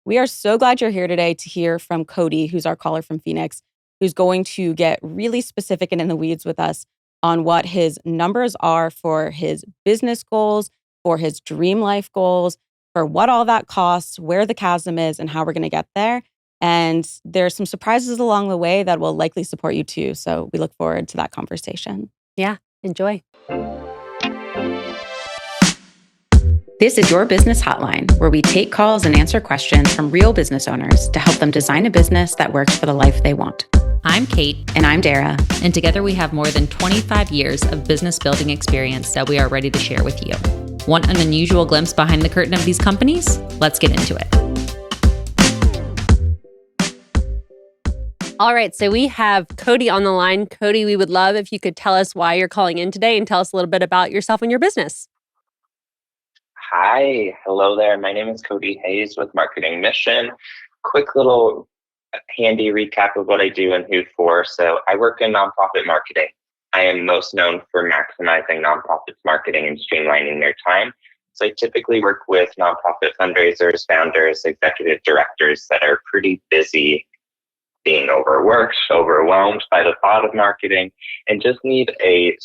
We are so glad you're here today to hear from Cody, who's our caller from Phoenix, who's going to get really specific and in the weeds with us on what his numbers are for his business goals, for his dream life goals, for what all that costs, where the chasm is, and how we're going to get there. And there's some surprises along the way that will likely support you too. So we look forward to that conversation. Yeah, enjoy. This is Your Business Hotline, where we take calls and answer questions from real business owners to help them design a business that works for the life they want. I'm Kate. And I'm Dara. And together we have more than 25 years of business building experience that we are ready to share with you. Want an unusual glimpse behind the curtain of these companies? Let's get into it. All right, so we have Cody on the line. Cody, we would love if you could tell us why you're calling in today and tell us a little bit about yourself and your business. Hi, hello there. My name is Cody Hayes with Marketing Mission. Quick little handy recap of what I do and who for. So I work in nonprofit marketing. I am most known for maximizing nonprofits marketing and streamlining their time. So I typically work with nonprofit fundraisers, founders, executive directors that are pretty busy, being overworked, overwhelmed by the thought of marketing, and just need a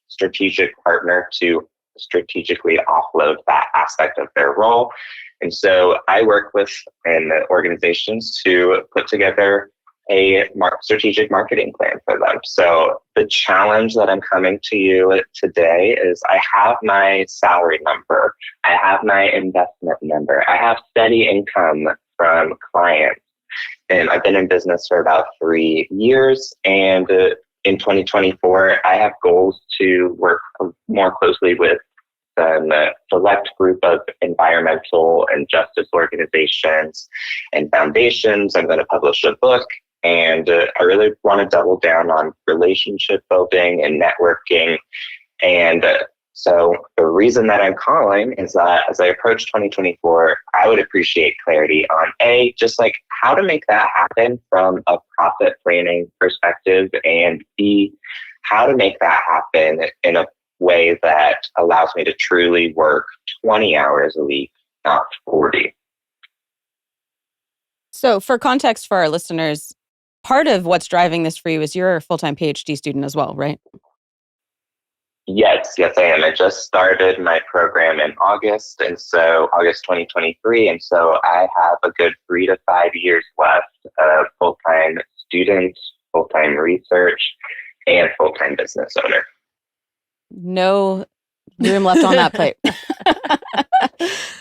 strategic partner to strategically offload that aspect of their role. And so I work with organizations to put together a strategic marketing plan for them. So the challenge that I'm coming to you today is I have my salary number, I have my investment number, I have steady income from clients. And I've been in business for about 3 years. And in 2024, I have goals to work more closely with a select group of environmental and justice organizations and foundations. I'm going to publish a book, and I really want to double down on relationship building and networking. And so the reason that I'm calling is that as I approach 2024, I would appreciate clarity on just like how to make that happen from a profit planning perspective, and B, how to make that happen in a way that allows me to truly work 20 hours a week, not 40. So for context for our listeners, part of what's driving this for you is you're a full-time PhD student as well, right? Yes, I am. I just started my program in August, and so August 2023, and so I have a good 3 to 5 years left of full-time student, full-time research, and full-time business owner. No room left on that plate.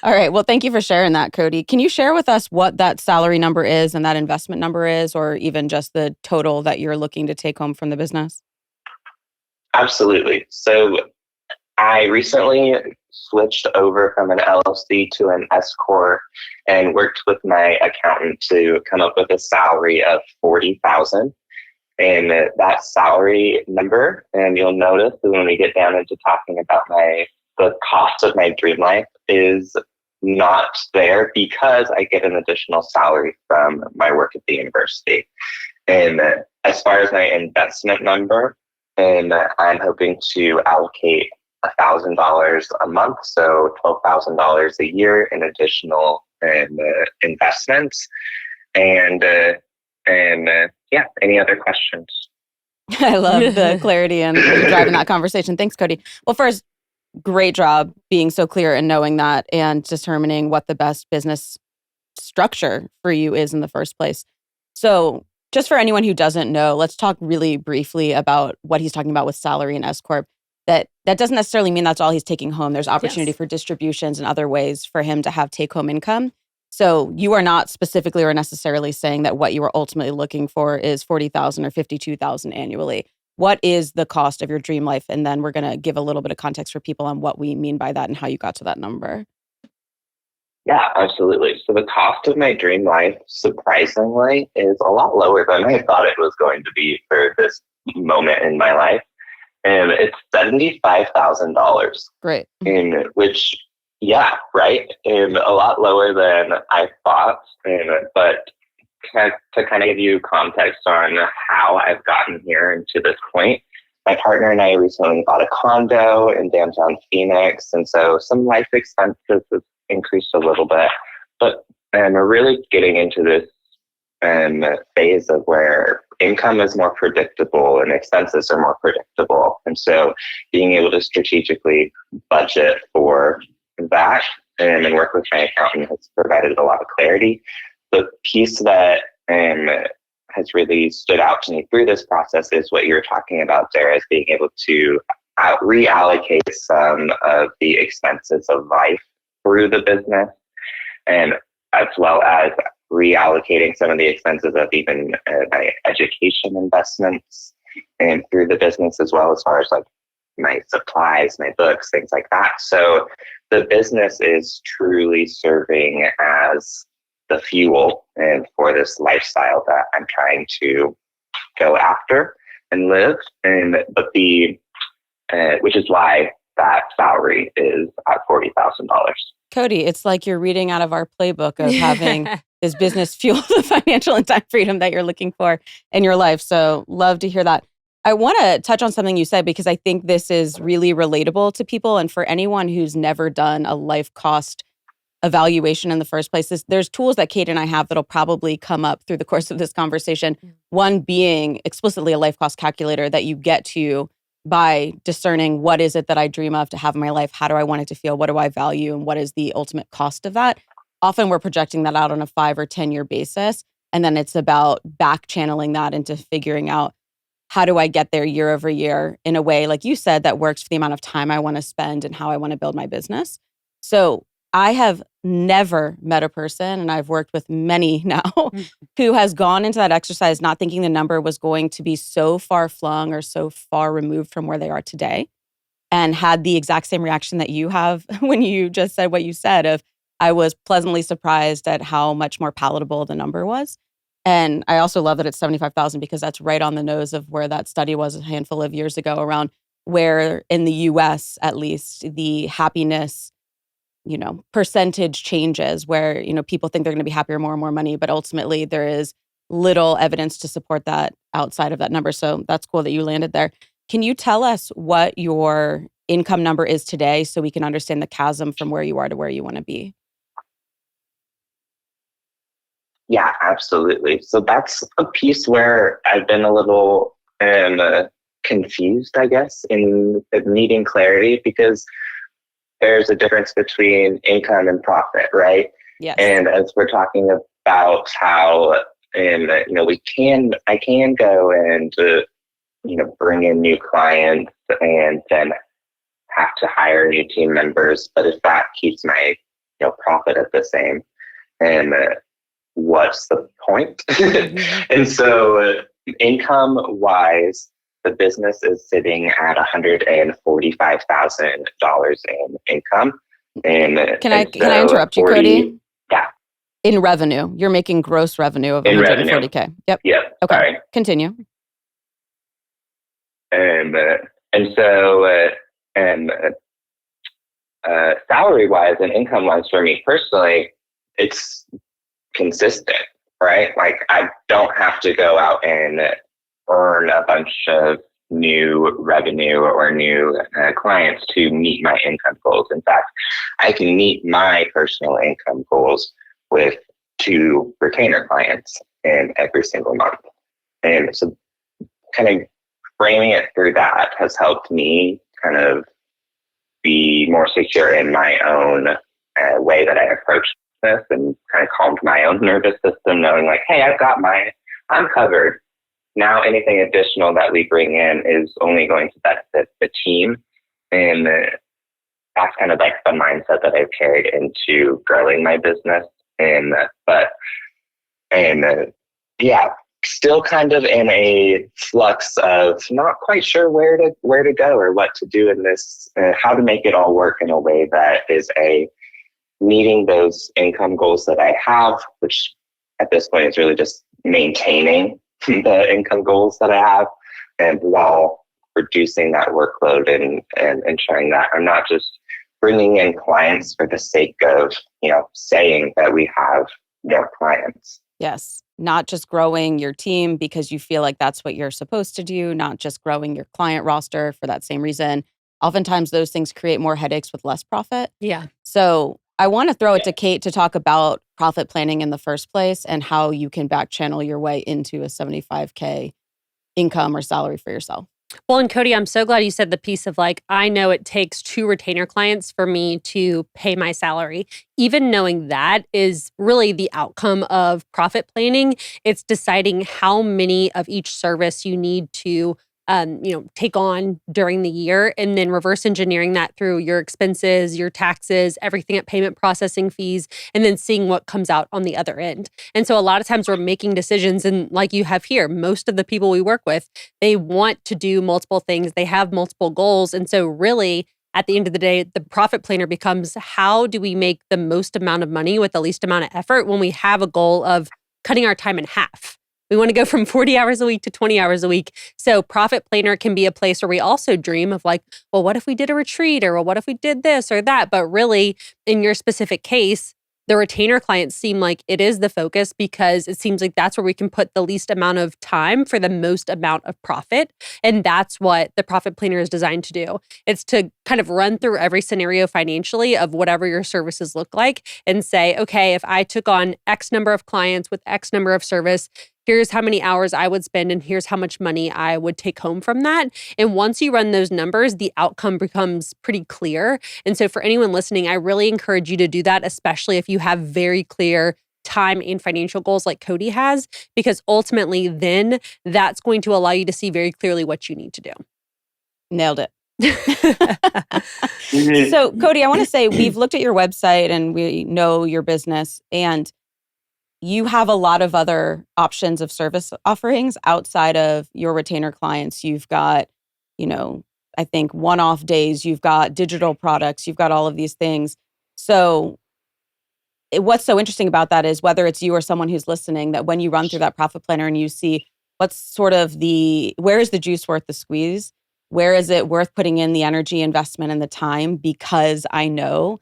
All right. Well, thank you for sharing that, Cody. Can you share with us what that salary number is and that investment number is, or even just the total that you're looking to take home from the business? Absolutely. So I recently switched over from an LLC to an S Corp and worked with my accountant to come up with a salary of $40,000. And that salary number, and you'll notice that when we get down into talking about the cost of my dream life, is not there because I get an additional salary from my work at the university. And as far as my investment number, and I'm hoping to allocate $1,000 a month, so $12,000 a year in additional investments. And any other questions? I love the clarity and you're driving that conversation. Thanks, Cody. Well, first, great job being so clear and knowing that and determining what the best business structure for you is in the first place. So just for anyone who doesn't know, let's talk really briefly about what he's talking about with salary and S Corp. That doesn't necessarily mean that's all he's taking home. There's opportunity for distributions and other ways for him to have take-home income. So you are not specifically or necessarily saying that what you are ultimately looking for is $40,000 or $52,000 annually. What is the cost of your dream life? And then we're going to give a little bit of context for people on what we mean by that and how you got to that number. Yeah, absolutely. So the cost of my dream life, surprisingly, is a lot lower than I thought it was going to be for this moment in my life. And it's $75,000. Great. In which, yeah, right. And a lot lower than I thought. But to kind of give you context on how I've gotten here and to this point, my partner and I recently bought a condo in downtown Phoenix. And so some life expenses have increased a little bit. But we're really getting into this phase of where income is more predictable and expenses are more predictable. And so being able to strategically budget for that and work with my accountant has provided a lot of clarity. The piece that has really stood out to me through this process is what you're talking about there, as being able to reallocate some of the expenses of life through the business, and as well as reallocating some of the expenses of even my education investments and through the business as well, as far as like my supplies, my books, things like that. So the business is truly serving as the fuel and for this lifestyle that I'm trying to go after and live. But which is why that salary is at $40,000. Cody, it's like you're reading out of our playbook of having this business fuel the financial and time freedom that you're looking for in your life. So love to hear that. I want to touch on something you said, because I think this is really relatable to people. And for anyone who's never done a life cost evaluation in the first place, there's tools that Kate and I have that'll probably come up through the course of this conversation. One being explicitly a life cost calculator that you get to by discerning what is it that I dream of to have in my life? How do I want it to feel? What do I value? And what is the ultimate cost of that? Often we're projecting that out on a 5 or 10 year basis. And then it's about back channeling that into figuring out, how do I get there year over year in a way, like you said, that works for the amount of time I want to spend and how I want to build my business. So I have never met a person, and I've worked with many now, who has gone into that exercise not thinking the number was going to be so far flung or so far removed from where they are today, and had the exact same reaction that you have when you just said what you said of, I was pleasantly surprised at how much more palatable the number was. And I also love that it's 75,000, because that's right on the nose of where that study was a handful of years ago, around where in the US, at least, the happiness percentage changes, where, people think they're going to be happier, more and more money, but ultimately there is little evidence to support that outside of that number. So that's cool that you landed there. Can you tell us what your income number is today so we can understand the chasm from where you are to where you want to be? Yeah, absolutely. So that's a piece where I've been a little confused, I guess, in needing clarity, because there's a difference between income and profit, right? Yes. And as we're talking about how, I can go and, bring in new clients and then have to hire new team members. But if that keeps my, profit at the same, and what's the point? And so income wise, the business is sitting at $145,000 in income. And can I interrupt you, Cody? Yeah. In revenue, you're making gross revenue of $140K. Yep. Yep. Okay. Sorry. Continue. And so salary wise and income wise, for me personally, it's consistent, right? Like, I don't have to go out and earn a bunch of new revenue or new clients to meet my income goals. In fact, I can meet my personal income goals with 2 retainer clients in every single month. And so kind of framing it through that has helped me kind of be more secure in my own way that I approach this, and kind of calmed my own nervous system, knowing like, hey, I'm covered. Now anything additional that we bring in is only going to benefit the team. And that's kind of like the mindset that I've carried into growing my business. Still kind of in a flux of not quite sure where to go or what to do in this, how to make it all work in a way that is meeting those income goals that I have, which at this point is really just maintaining the income goals that I have, and while reducing that workload and ensuring that I'm not just bringing in clients for the sake of, saying that we have more clients. Yes. Not just growing your team because you feel like that's what you're supposed to do, not just growing your client roster for that same reason. Oftentimes those things create more headaches with less profit. Yeah. So I want to throw it to Kate to talk about profit planning in the first place and how you can back channel your way into a 75K income or salary for yourself. Well, and Cody, I'm so glad you said the piece of like, I know it takes 2 retainer clients for me to pay my salary. Even knowing that is really the outcome of profit planning. It's deciding how many of each service you need to take on during the year, and then reverse engineering that through your expenses, your taxes, everything at payment processing fees, and then seeing what comes out on the other end. And so a lot of times we're making decisions, and like you have here, most of the people we work with, they want to do multiple things. They have multiple goals. And so really, at the end of the day, the profit planner becomes, how do we make the most amount of money with the least amount of effort when we have a goal of cutting our time in half? We want to go from 40 hours a week to 20 hours a week. So profit planner can be a place where we also dream of like, well, what if we did a retreat, or well, what if we did this or that? But really, in your specific case, the retainer clients seem like it is the focus, because it seems like that's where we can put the least amount of time for the most amount of profit. And that's what the profit planner is designed to do. It's to kind of run through every scenario financially of whatever your services look like and say, okay, if I took on X number of clients with X number of service, here's how many hours I would spend, and here's how much money I would take home from that. And once you run those numbers, the outcome becomes pretty clear. And so for anyone listening, I really encourage you to do that, especially if you have very clear time and financial goals like Cody has, because ultimately then that's going to allow you to see very clearly what you need to do. Nailed it. So Cody, I want to say we've looked at your website and we know your business, and you have a lot of other options of service offerings outside of your retainer clients. You've got, I think one-off days, you've got digital products, you've got all of these things. So what's so interesting about that is, whether it's you or someone who's listening, that when you run through that profit planner and you see what's sort of where is the juice worth the squeeze? Where is it worth putting in the energy, investment, and the time, because I know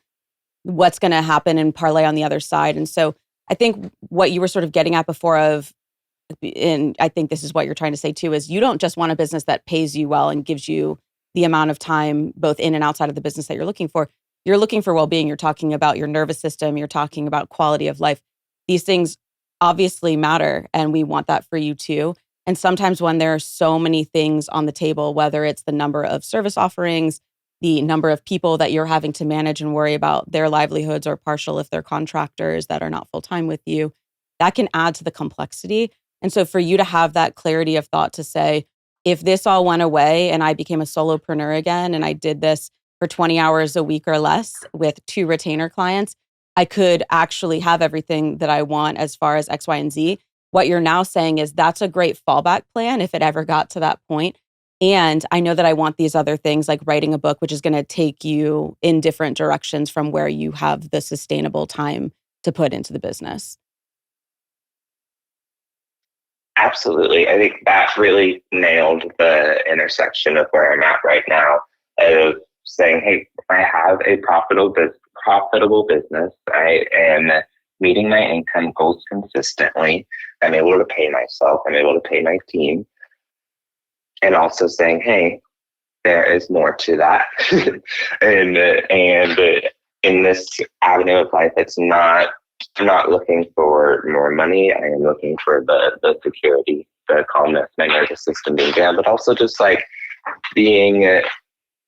what's going to happen and parlay on the other side. And so I think what you were sort of getting at before and I think this is what you're trying to say too, is you don't just want a business that pays you well and gives you the amount of time both in and outside of the business that you're looking for. You're looking for well-being. You're talking about your nervous system. You're talking about quality of life. These things obviously matter, and we want that for you too. And sometimes when there are so many things on the table, whether it's the number of service offerings, the number of people that you're having to manage and worry about their livelihoods, or partial if they're contractors that are not full-time with you, that can add to the complexity. And so for you to have that clarity of thought to say, if this all went away and I became a solopreneur again, and I did this for 20 hours a week or less with 2 retainer clients, I could actually have everything that I want as far as X, Y, and Z. What you're now saying is that's a great fallback plan if it ever got to that point. And I know that I want these other things, like writing a book, which is going to take you in different directions from where you have the sustainable time to put into the business. Absolutely. I think that really nailed the intersection of where I'm at right now, of saying, hey, I have a profitable business. I am meeting my income goals consistently. I'm able to pay myself. I'm able to pay my team. And also saying, hey, there is more to that. and in this avenue of life, it's not looking for more money. I am looking for the security, the calmness, my nervous system being down, but also just like being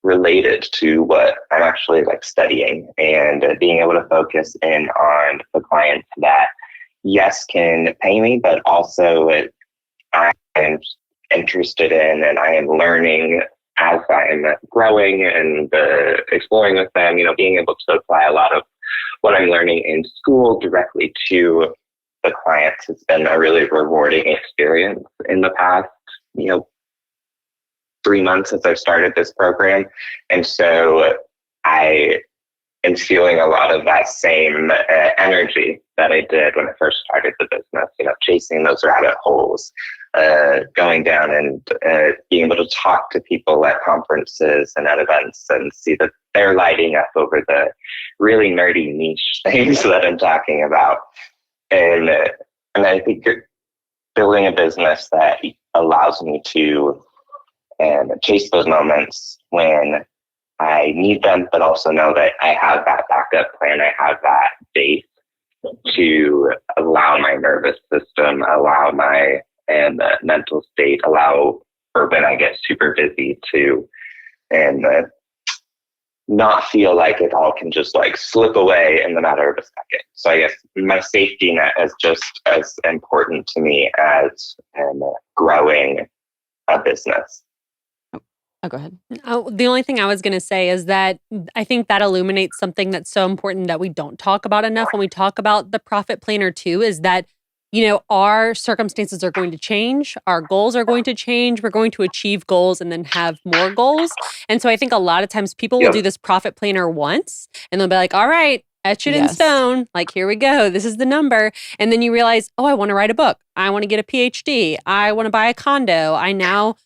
related to what I'm actually like studying, and being able to focus in on the clients that, yes, can pay me, but also I am interested in, and I am learning as I'm growing and exploring with them, being able to apply a lot of what I'm learning in school directly to the clients has been a really rewarding experience in the past, 3 months since I've started this program. And so I am feeling a lot of that same energy that I did when I first started the business, chasing those rabbit holes, going down and being able to talk to people at conferences and at events and see that they're lighting up over the really nerdy niche things that I'm talking about. And I think building a business that allows me to chase those moments when I need them, but also know that I have that backup plan. I have that base to allow my nervous system, allow my mental state, allow for when I get super busy to, and not feel like it all can just like slip away in the matter of a second. So I guess my safety net is just as important to me as growing a business. Oh, go ahead. Oh, the only thing I was going to say is that I think that illuminates something that's so important that we don't talk about enough when we talk about the profit planner too, is that, you know, our circumstances are going to change. Our goals are going to change. We're going to achieve goals and then have more goals. And so I think a lot of times people will do this profit planner once and they'll be like, all right, etch it in stone. Like, here we go. This is the number. And then you realize, oh, I want to write a book. I want to get a PhD. I want to buy a condo. I now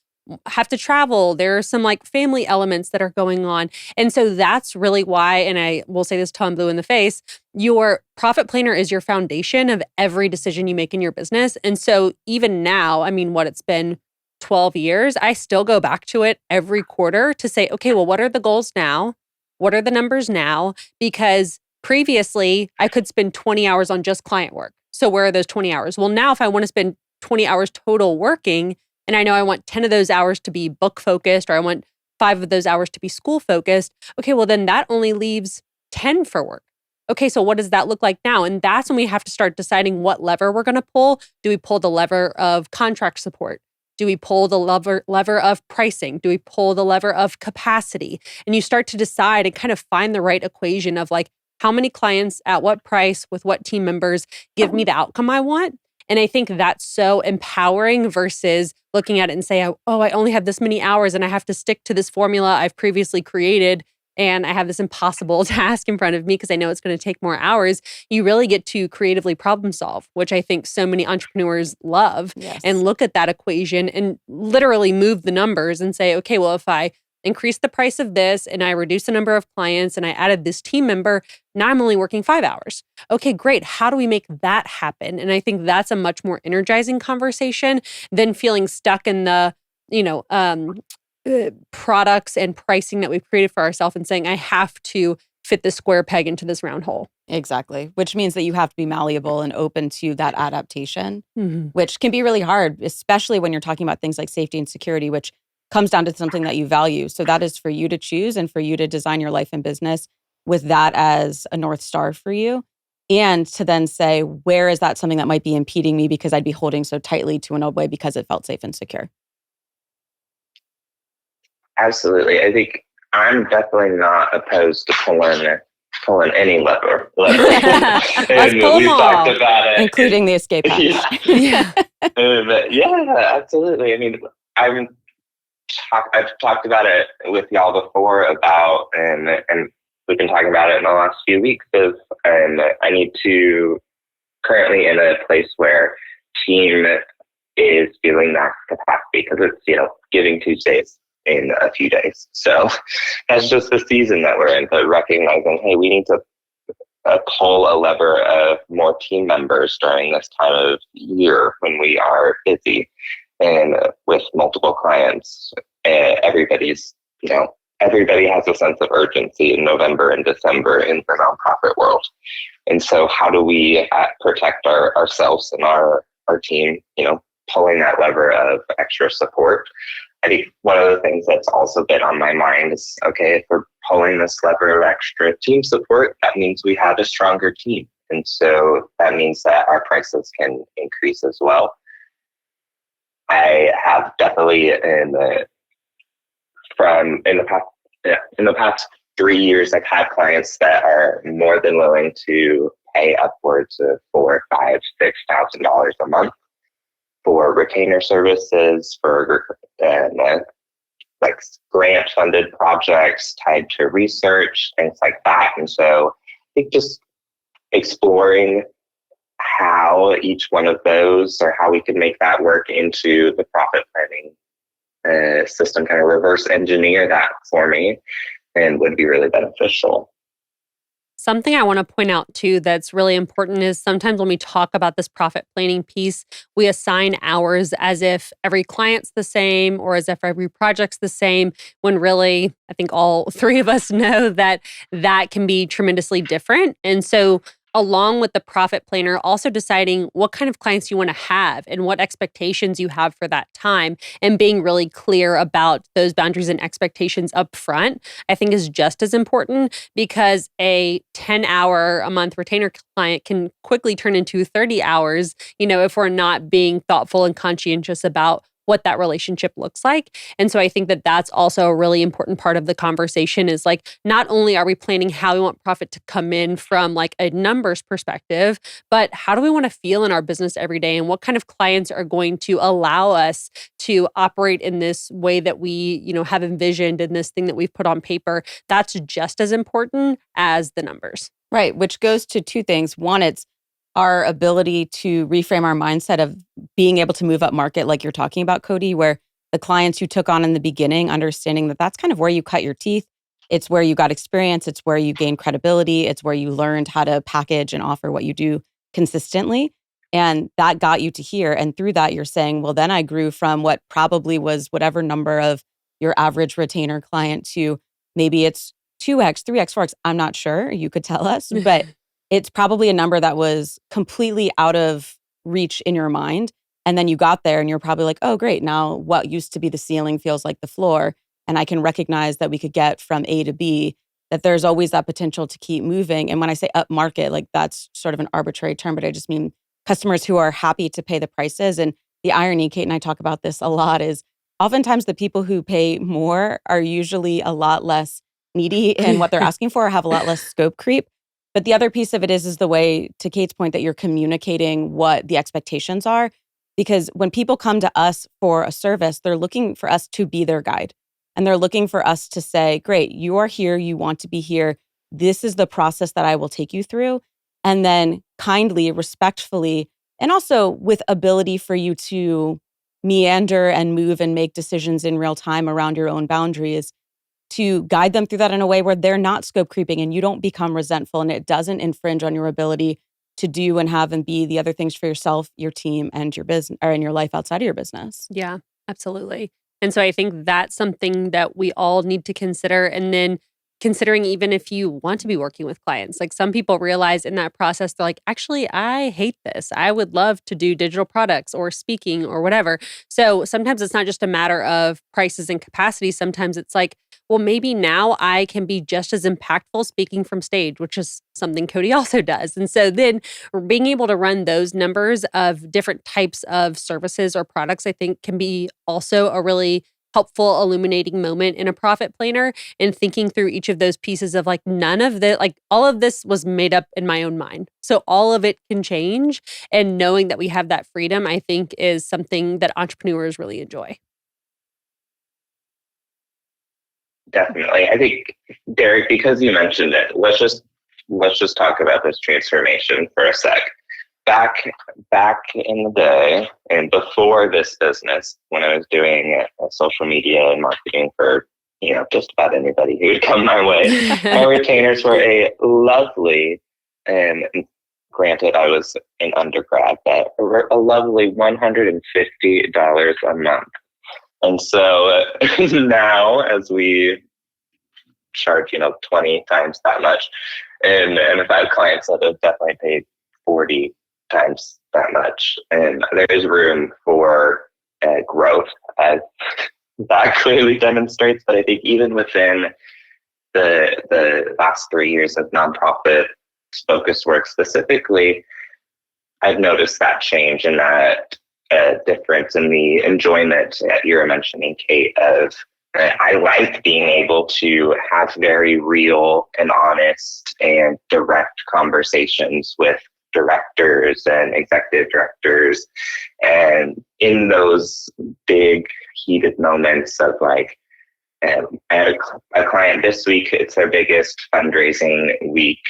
have to travel. There are some like family elements that are going on. And so that's really why, and I will say this till I'm blue in the face, your profit planner is your foundation of every decision you make in your business. And so even now, I mean, it's been 12 years, I still go back to it every quarter to say, okay, well, what are the goals now? What are the numbers now? Because previously I could spend 20 hours on just client work. So where are those 20 hours? Well, now if I want to spend 20 hours total working, and I know I want 10 of those hours to be book focused, or I want 5 of those hours to be school focused. Okay, well, then that only leaves 10 for work. Okay, so what does that look like now? And that's when we have to start deciding what lever we're going to pull. Do we pull the lever of contract support? Do we pull the lever of pricing? Do we pull the lever of capacity? And you start to decide and kind of find the right equation of like, how many clients at what price with what team members give me the outcome I want? And I think that's so empowering versus looking at it and say, oh, I only have this many hours and I have to stick to this formula I've previously created and I have this impossible task in front of me because I know it's going to take more hours. You really get to creatively problem solve, which I think so many entrepreneurs love, and look at that equation and literally move the numbers and say, okay, well, if I increase the price of this and I reduce the number of clients and I added this team member, now I'm only working 5 hours. Okay, great. How do we make that happen? And I think that's a much more energizing conversation than feeling stuck in the, products and pricing that we've created for ourselves and saying, I have to fit this square peg into this round hole. Exactly. Which means that you have to be malleable and open to that adaptation, which can be really hard, especially when you're talking about things like safety and security, which comes down to something that you value. So that is for you to choose and for you to design your life and business with that as a North Star for you. And to then say, where is that something that might be impeding me because I'd be holding so tightly to an old way because it felt safe and secure? Absolutely. I think I'm definitely not opposed to pulling any lever. Let's pull them all, talked about it, including the escape hatch. Yeah, absolutely. I mean, I've talked about it with y'all before about, and we've been talking about it in the last few weeks and I need to currently in a place where team is feeling max capacity because it's, Giving Tuesdays in a few days. So that's just the season that we're in, but recognizing, hey, we need to pull a lever of more team members during this time of year when we are busy and with multiple clients. Everybody has a sense of urgency in November and December in the nonprofit world. And so how do we protect ourselves and our team, pulling that lever of extra support? I think one of the things that's also been on my mind is, okay, if we're pulling this lever of extra team support, that means we have a stronger team. And so that means that our prices can increase as well. I have definitely in the past 3 years, I've had clients that are more than willing to pay upwards of $4,000, $5,000, $6,000 a month for retainer services, for like grant funded projects tied to research, things like that. And so I think just exploring how each one of those or how we can make that work into the profit planning system, kind of reverse engineer that for me, and would be really beneficial. Something I want to point out too that's really important is sometimes when we talk about this profit planning piece, we assign hours as if every client's the same or as if every project's the same, when really, I think all three of us know that that can be tremendously different. And so along with the profit planner, also deciding what kind of clients you want to have and what expectations you have for that time, and being really clear about those boundaries and expectations up front, I think is just as important, because a 10-hour a month retainer client can quickly turn into 30 hours, if we're not being thoughtful and conscientious about what that relationship looks like. And so I think that that's also a really important part of the conversation, is like, not only are we planning how we want profit to come in from like a numbers perspective, but how do we want to feel in our business every day, and what kind of clients are going to allow us to operate in this way that we, have envisioned, in this thing that we've put on paper. That's just as important as the numbers. Right, which goes to two things. One, it's our ability to reframe our mindset of being able to move up market, like you're talking about, Cody, where the clients you took on in the beginning, understanding that that's kind of where you cut your teeth. It's where you got experience. It's where you gain credibility. It's where you learned how to package and offer what you do consistently. And that got you to here. And through that, you're saying, well, then I grew from what probably was whatever number of your average retainer client to maybe it's 2x, 3x, 4x. I'm not sure. You could tell us, but it's probably a number that was completely out of reach in your mind. And then you got there and you're probably like, oh, great. Now what used to be the ceiling feels like the floor. And I can recognize that we could get from A to B, that there's always that potential to keep moving. And when I say up market, like that's sort of an arbitrary term, but I just mean customers who are happy to pay the prices. And the irony, Kate and I talk about this a lot, is oftentimes the people who pay more are usually a lot less needy in what they're asking for, or have a lot less scope creep. But the other piece of it is the way, to Kate's point, that you're communicating what the expectations are. Because when people come to us for a service, they're looking for us to be their guide. And they're looking for us to say, great, you are here, you want to be here. This is the process that I will take you through. And then kindly, respectfully, and also with ability for you to meander and move and make decisions in real time around your own boundaries, to guide them through that in a way where they're not scope creeping and you don't become resentful and it doesn't infringe on your ability to do and have and be the other things for yourself, your team, and your business, or in your life outside of your business. Yeah, absolutely. And so I think that's something that we all need to consider. And then considering, even if you want to be working with clients, like some people realize in that process, they're like, actually, I hate this. I would love to do digital products or speaking or whatever. So sometimes it's not just a matter of prices and capacity. Sometimes it's like, well, maybe now I can be just as impactful speaking from stage, which is something Cody also does. And so then being able to run those numbers of different types of services or products, I think can be also a really helpful illuminating moment in a profit planner, and thinking through each of those pieces of like, none of the, like all of this was made up in my own mind. So all of it can change, and knowing that we have that freedom, I think, is something that entrepreneurs really enjoy. Definitely. I think, Derek, because you mentioned it, let's just talk about this transformation for a sec. Back in the day and before this business, when I was doing social media and marketing for just about anybody who would come my way, my retainers were a lovely, and granted I was an undergrad, but a lovely $150 a month. And so now, as we charge 20 times that much, and if I have clients that have definitely paid 40 times that much, and there's room for growth, as that clearly demonstrates. But I think even within the last 3 years of nonprofit focused work specifically, I've noticed that change and that difference in the enjoyment that you were mentioning, Kate, of I like being able to have very real and honest and direct conversations with directors and executive directors. And in those big heated moments of like, I had a client this week, it's their biggest fundraising week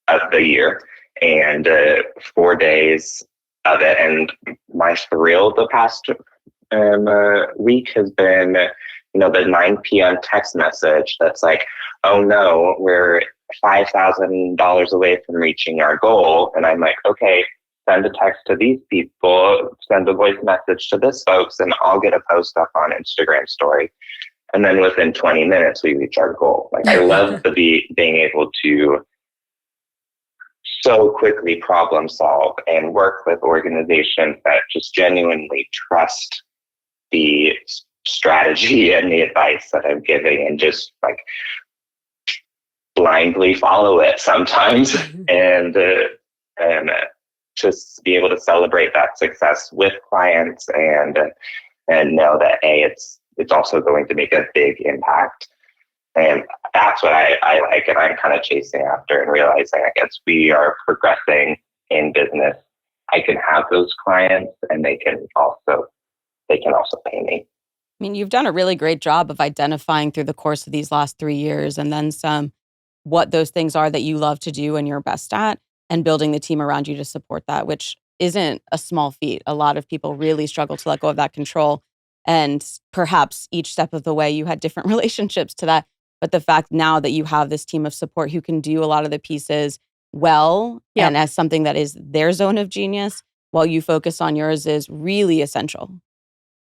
of the year, and 4 days of it. And my thrill the past week has been, the 9 p.m. text message that's like, oh no, we're $5,000 away from reaching our goal. And I'm like, okay, send a text to these people, send a voice message to this folks, and I'll get a post up on Instagram story. And then within 20 minutes, we reach our goal. Like, I love being able to so quickly problem solve and work with organizations that just genuinely trust the strategy and the advice that I'm giving, and just like blindly follow it sometimes. and just be able to celebrate that success with clients, and know that it's also going to make a big impact. And that's what I like, and I'm kind of chasing after and realizing, I guess, we are progressing in business. I can have those clients, and they can also pay me. I mean, you've done a really great job of identifying through the course of these last 3 years and then some what those things are that you love to do and you're best at, and building the team around you to support that, which isn't a small feat. A lot of people really struggle to let go of that control. And perhaps each step of the way you had different relationships to that. But the fact now that you have this team of support who can do a lot of the pieces well, and as something that is their zone of genius, while you focus on yours, is really essential.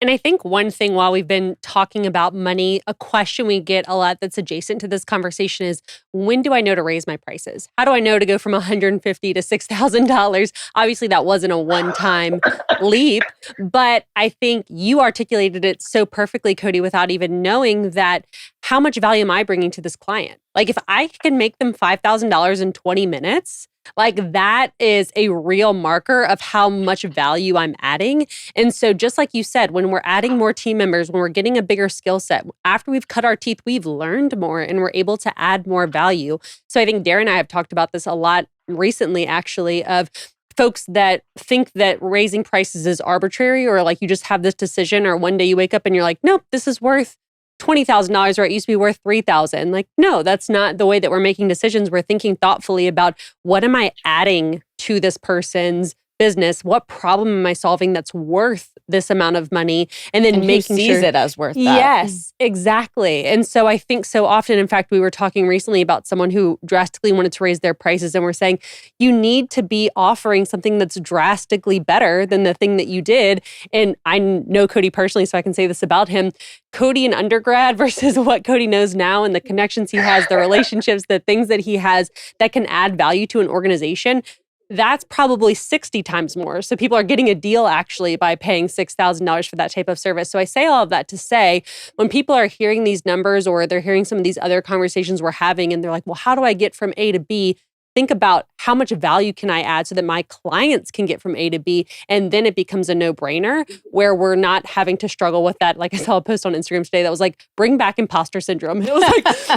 And I think one thing, while we've been talking about money, a question we get a lot that's adjacent to this conversation is, when do I know to raise my prices? How do I know to go from $150 to $6,000? Obviously, that wasn't a one-time leap, but I think you articulated it so perfectly, Cody, without even knowing that. How much value am I bringing to this client? Like, if I can make them $5,000 in 20 minutes, like, that is a real marker of how much value I'm adding. And so, just like you said, when we're adding more team members, when we're getting a bigger skill set, after we've cut our teeth, we've learned more and we're able to add more value. So I think Darren and I have talked about this a lot recently, actually, of folks that think that raising prices is arbitrary, or like you just have this decision, or one day you wake up and you're like, nope, this is worth $20,000, or it used to be worth $3,000. Like, no, that's not the way that we're making decisions. We're thinking thoughtfully about, what am I adding to this person's business? What problem am I solving that's worth this amount of money? And then making sees it as worth that. Yes, exactly. And so I think so often, in fact, we were talking recently about someone who drastically wanted to raise their prices, and we're saying, you need to be offering something that's drastically better than the thing that you did. And I know Cody personally, so I can say this about him. Cody in undergrad versus what Cody knows now, and the connections he has, the relationships, the things that he has that can add value to an organization, that's probably 60 times more. So people are getting a deal actually by paying $6,000 for that type of service. So I say all of that to say, when people are hearing these numbers, or they're hearing some of these other conversations we're having, and they're like, well, how do I get from A to B? Think about, how much value can I add so that my clients can get from A to B? And then it becomes a no-brainer, where we're not having to struggle with that. Like, I saw a post on Instagram today that was like, bring back imposter syndrome. It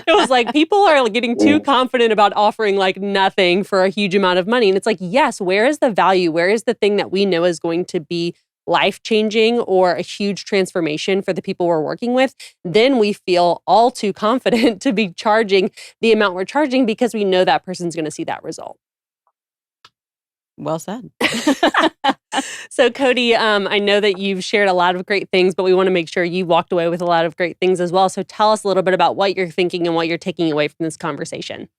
was like people are getting too confident about offering like nothing for a huge amount of money. And it's like, yes, where is the value? Where is the thing that we know is going to be life-changing or a huge transformation for the people we're working with? Then we feel all too confident to be charging the amount we're charging, because we know that person's going to see that result. Well said. So Cody, I know that you've shared a lot of great things, but we want to make sure you walked away with a lot of great things as well. So tell us a little bit about what you're thinking and what you're taking away from this conversation.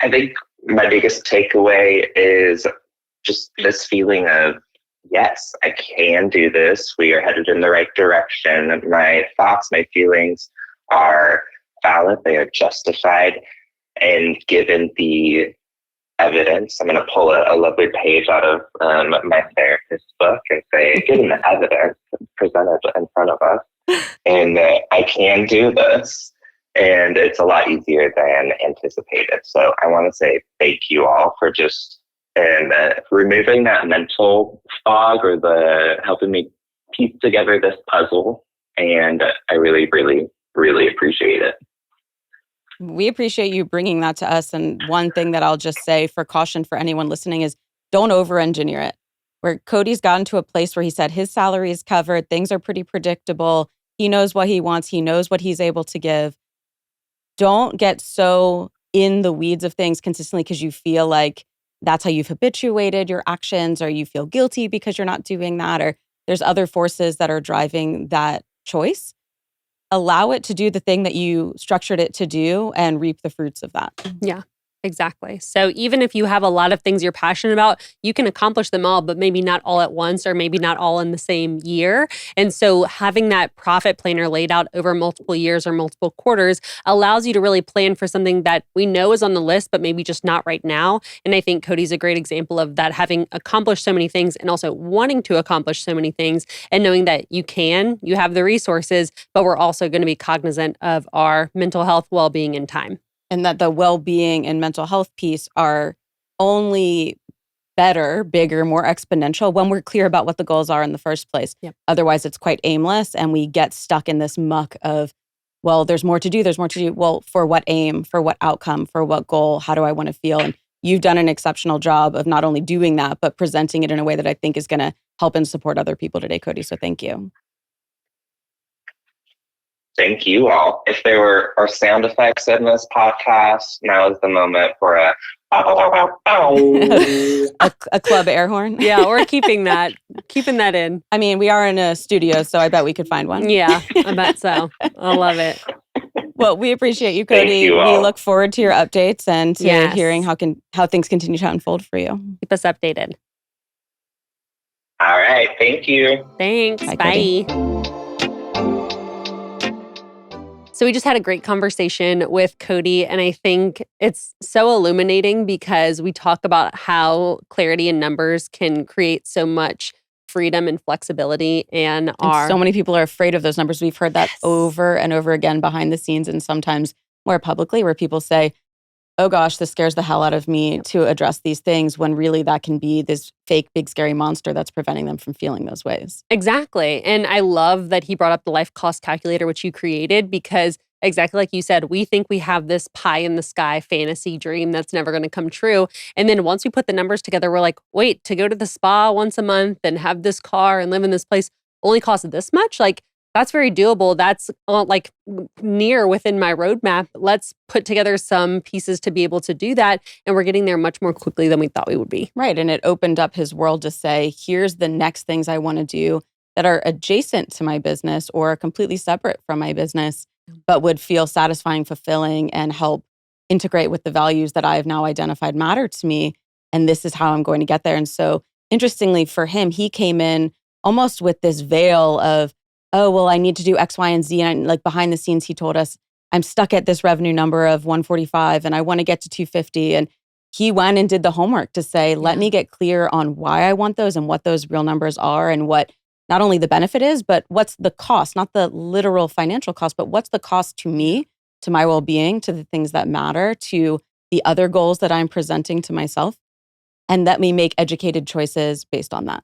I think my biggest takeaway is just this feeling of, yes, I can do this. We are headed in the right direction. My thoughts, my feelings are valid. They are justified. And given the evidence, I'm going to pull a lovely page out of my therapist's book and say, given the evidence presented in front of us, and I can do this. And it's a lot easier than anticipated. So I want to say thank you all for just removing that mental fog, or the helping me piece together this puzzle. And I really, really, really appreciate it. We appreciate you bringing that to us. And one thing that I'll just say for caution for anyone listening is, don't over-engineer it. Where Cody's gotten to a place where he said his salary is covered, things are pretty predictable, he knows what he wants, he knows what he's able to give. Don't get so in the weeds of things consistently because you feel like that's how you've habituated your actions, or you feel guilty because you're not doing that, or there's other forces that are driving that choice. allow it to do the thing that you structured it to do and reap the fruits of that. Yeah. Exactly. So even if you have a lot of things you're passionate about, you can accomplish them all, but maybe not all at once or maybe not all in the same year. And so having that profit planner laid out over multiple years or multiple quarters allows you to really plan for something that we know is on the list, but maybe just not right now. And I think Cody's a great example of that, having accomplished so many things and also wanting to accomplish so many things and knowing that you have the resources, but we're also going to be cognizant of our mental health, well-being, and time. And that the well-being and mental health piece are only better, bigger, more exponential when we're clear about what the goals are in the first place. Yep. Otherwise, it's quite aimless and we get stuck in this muck of, well, there's more to do. Well, for what aim, for what outcome, for what goal, how do I want to feel? And you've done an exceptional job of not only doing that, but presenting it in a way that I think is going to help and support other people today, Cody. So thank you. Thank you all. If there are sound effects in this podcast, now is the moment for a a club air horn. Yeah, we're keeping that in. I mean, we are in a studio, so I bet we could find one. Yeah, I bet so. I love it. Well, we appreciate you, Cody. Thank you all. We look forward to your updates and to Yes. hearing how things continue to unfold for you. Keep us updated. All right. Thank you. Thanks. Bye, Bye. Cody. So we just had a great conversation with Cody, and I think it's so illuminating because we talk about how clarity in numbers can create so much freedom and flexibility and so many people are afraid of those numbers. We've heard that over and over again behind the scenes and sometimes more publicly where people say, oh gosh, this scares the hell out of me to address these things when really that can be this fake, big, scary monster that's preventing them from feeling those ways. Exactly. And I love that he brought up the life cost calculator, which you created, because exactly like you said, we think we have this pie in the sky fantasy dream that's never going to come true. And then once we put the numbers together, we're like, wait, to go to the spa once a month and have this car and live in this place only costs this much? Like, that's very doable. That's like near within my roadmap. Let's put together some pieces to be able to do that. And we're getting there much more quickly than we thought we would be. Right. And it opened up his world to say, here's the next things I want to do that are adjacent to my business or completely separate from my business, but would feel satisfying, fulfilling, and help integrate with the values that I've now identified matter to me. And this is how I'm going to get there. And so interestingly for him, he came in almost with this veil of, oh, well, I need to do X, Y, and Z. And like behind the scenes, he told us, I'm stuck at this revenue number of 145 and I want to get to 250. And he went and did the homework to say, let me get clear on why I want those and what those real numbers are and what not only the benefit is, but what's the cost, not the literal financial cost, but what's the cost to me, to my well-being, to the things that matter, to the other goals that I'm presenting to myself. And let me make educated choices based on that.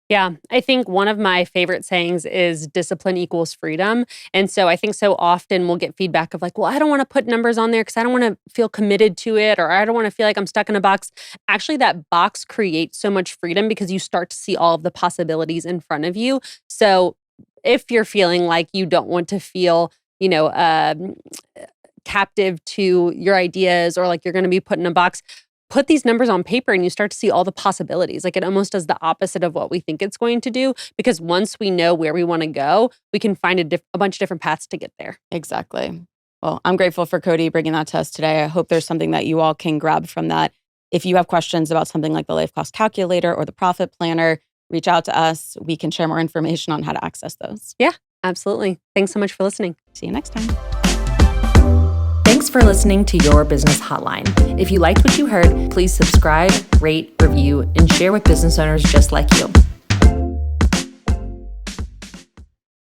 Yeah, I think one of my favorite sayings is discipline equals freedom. And so I think so often we'll get feedback of like, well, I don't want to put numbers on there because I don't want to feel committed to it, or I don't want to feel like I'm stuck in a box. Actually, that box creates so much freedom because you start to see all of the possibilities in front of you. So if you're feeling like you don't want to feel, captive to your ideas or like you're going to be put in a box, put these numbers on paper and you start to see all the possibilities. Like it almost does the opposite of what we think it's going to do, because once we know where we want to go, we can find a bunch of different paths to get there. Exactly. Well, I'm grateful for Cody bringing that to us today. I hope there's something that you all can grab from that. If you have questions about something like the life cost calculator or the profit planner, reach out to us. We can share more information on how to access those. Yeah, absolutely. Thanks so much for listening. See you next time. Thanks for listening to Your Business Hotline. If you liked what you heard, please subscribe, rate, review, and share with business owners just like you.